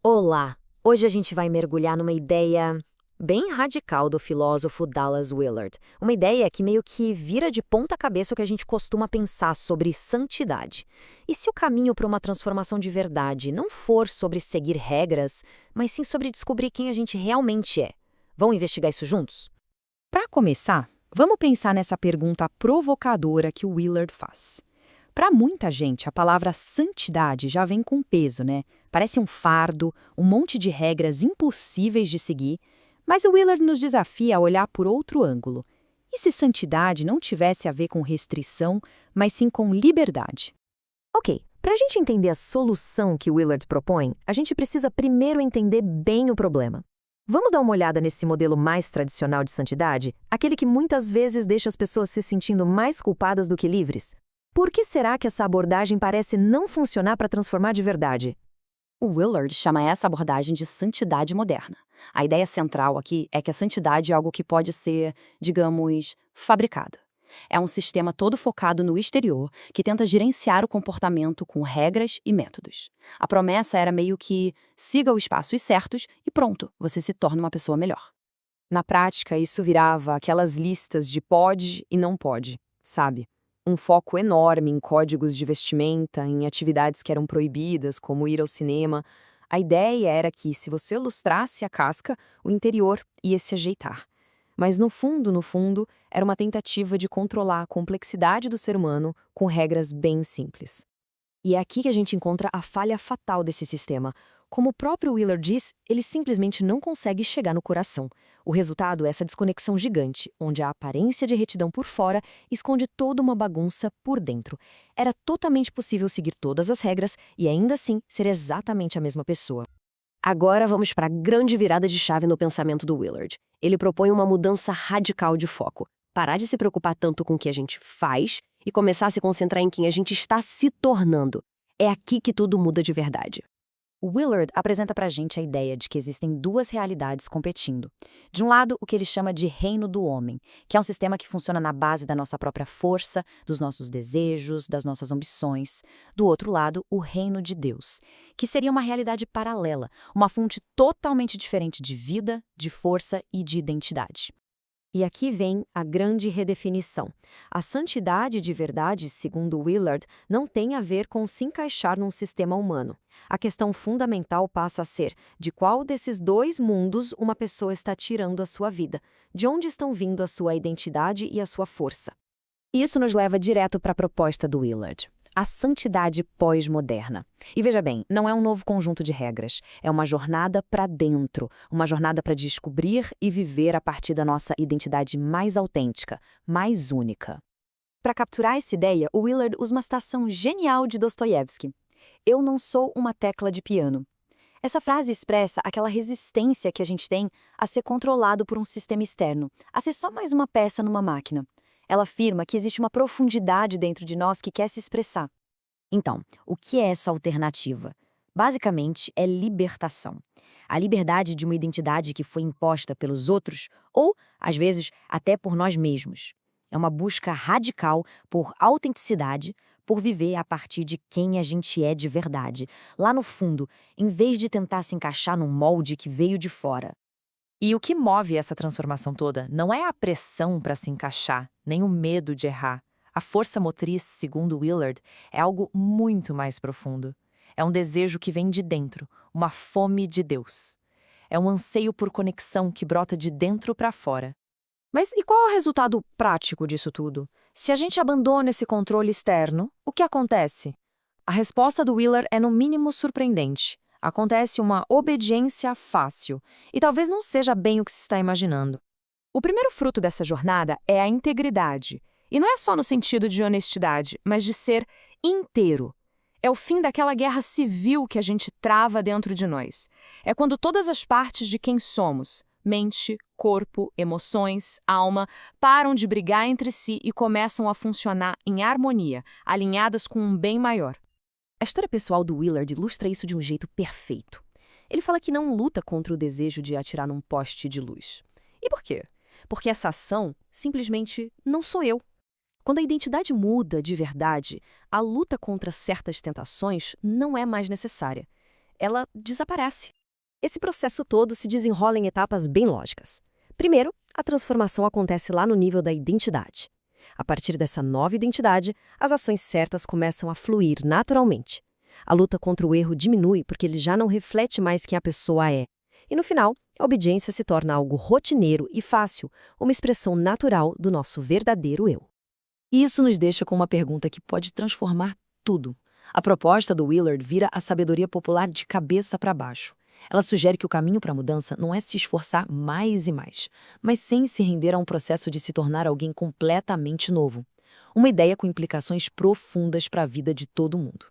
Olá! Hoje a gente vai mergulhar numa ideia bem radical do filósofo Dallas Willard. Uma ideia que meio que vira de ponta cabeça o que a gente costuma pensar sobre santidade. E se o caminho para uma transformação de verdade não for sobre seguir regras, mas sim sobre descobrir quem a gente realmente é? Vamos investigar isso juntos? Para começar, vamos pensar nessa pergunta provocadora que o Willard faz. Para muita gente, a palavra santidade já vem com peso, né? Parece um fardo, um monte de regras impossíveis de seguir, mas o Willard nos desafia a olhar por outro ângulo. E se santidade não tivesse a ver com restrição, mas sim com liberdade? Ok, para a gente entender a solução que Willard propõe, a gente precisa primeiro entender bem o problema. Vamos dar uma olhada nesse modelo mais tradicional de santidade, aquele que muitas vezes deixa as pessoas se sentindo mais culpadas do que livres? Por que será que essa abordagem parece não funcionar para transformar de verdade? O Willard chama essa abordagem de santidade moderna. A ideia central aqui é que a santidade é algo que pode ser, digamos, fabricado. É um sistema todo focado no exterior, que tenta gerenciar o comportamento com regras e métodos. A promessa era meio que siga os passos certos e pronto, você se torna uma pessoa melhor. Na prática, isso virava aquelas listas de pode e não pode, sabe? Um foco enorme em códigos de vestimenta, em atividades que eram proibidas, como ir ao cinema. A ideia era que, se você lustrasse a casca, o interior ia se ajeitar. Mas no fundo, era uma tentativa de controlar a complexidade do ser humano com regras bem simples. E é aqui que a gente encontra a falha fatal desse sistema. Como o próprio Willard diz, ele simplesmente não consegue chegar no coração. O resultado é essa desconexão gigante, onde a aparência de retidão por fora esconde toda uma bagunça por dentro. Era totalmente possível seguir todas as regras e ainda assim ser exatamente a mesma pessoa. Agora vamos para a grande virada de chave no pensamento do Willard. Ele propõe uma mudança radical de foco. Parar de se preocupar tanto com o que a gente faz e começar a se concentrar em quem a gente está se tornando. É aqui que tudo muda de verdade. O Willard apresenta para a gente a ideia de que existem duas realidades competindo. De um lado, o que ele chama de reino do homem, que é um sistema que funciona na base da nossa própria força, dos nossos desejos, das nossas ambições. Do outro lado, o reino de Deus, que seria uma realidade paralela, uma fonte totalmente diferente de vida, de força e de identidade. E aqui vem a grande redefinição. A santidade de verdade, segundo Willard, não tem a ver com se encaixar num sistema humano. A questão fundamental passa a ser de qual desses dois mundos uma pessoa está tirando a sua vida, de onde estão vindo a sua identidade e a sua força. Isso nos leva direto para a proposta do Willard. A santidade pós-moderna. E veja bem, não é um novo conjunto de regras. É uma jornada para dentro, uma jornada para descobrir e viver a partir da nossa identidade mais autêntica, mais única. Para capturar essa ideia, o Willard usa uma citação genial de Dostoiévski. Eu não sou uma tecla de piano. Essa frase expressa aquela resistência que a gente tem a ser controlado por um sistema externo, a ser só mais uma peça numa máquina. Ela afirma que existe uma profundidade dentro de nós que quer se expressar. Então, o que é essa alternativa? Basicamente, é libertação. A liberdade de uma identidade que foi imposta pelos outros ou, às vezes, até por nós mesmos. É uma busca radical por autenticidade, por viver a partir de quem a gente é de verdade, lá no fundo, em vez de tentar se encaixar num molde que veio de fora. E o que move essa transformação toda não é a pressão para se encaixar, nem o medo de errar. A força motriz, segundo Willard, é algo muito mais profundo. É um desejo que vem de dentro, uma fome de Deus. É um anseio por conexão que brota de dentro para fora. Mas e qual é o resultado prático disso tudo? Se a gente abandona esse controle externo, o que acontece? A resposta do Willard é no mínimo surpreendente. Acontece uma obediência fácil, e talvez não seja bem o que se está imaginando. O primeiro fruto dessa jornada é a integridade. E não é só no sentido de honestidade, mas de ser inteiro. É o fim daquela guerra civil que a gente trava dentro de nós. É quando todas as partes de quem somos, mente, corpo, emoções, alma, param de brigar entre si e começam a funcionar em harmonia, alinhadas com um bem maior. A história pessoal do Willard ilustra isso de um jeito perfeito. Ele fala que não luta contra o desejo de atirar num poste de luz. E por quê? Porque essa ação simplesmente não sou eu. Quando a identidade muda de verdade, a luta contra certas tentações não é mais necessária. ela desaparece. Esse processo todo se desenrola em etapas bem lógicas. Primeiro, a transformação acontece lá no nível da identidade. A partir dessa nova identidade, as ações certas começam a fluir naturalmente. A luta contra o erro diminui porque ele já não reflete mais quem a pessoa é. E no final, a obediência se torna algo rotineiro e fácil, uma expressão natural do nosso verdadeiro eu. E isso nos deixa com uma pergunta que pode transformar tudo. A proposta do Willard vira a sabedoria popular de cabeça para baixo. Ela sugere que o caminho para a mudança não é se esforçar mais e mais, mas sim se render a um processo de se tornar alguém completamente novo. Uma ideia com implicações profundas para a vida de todo mundo.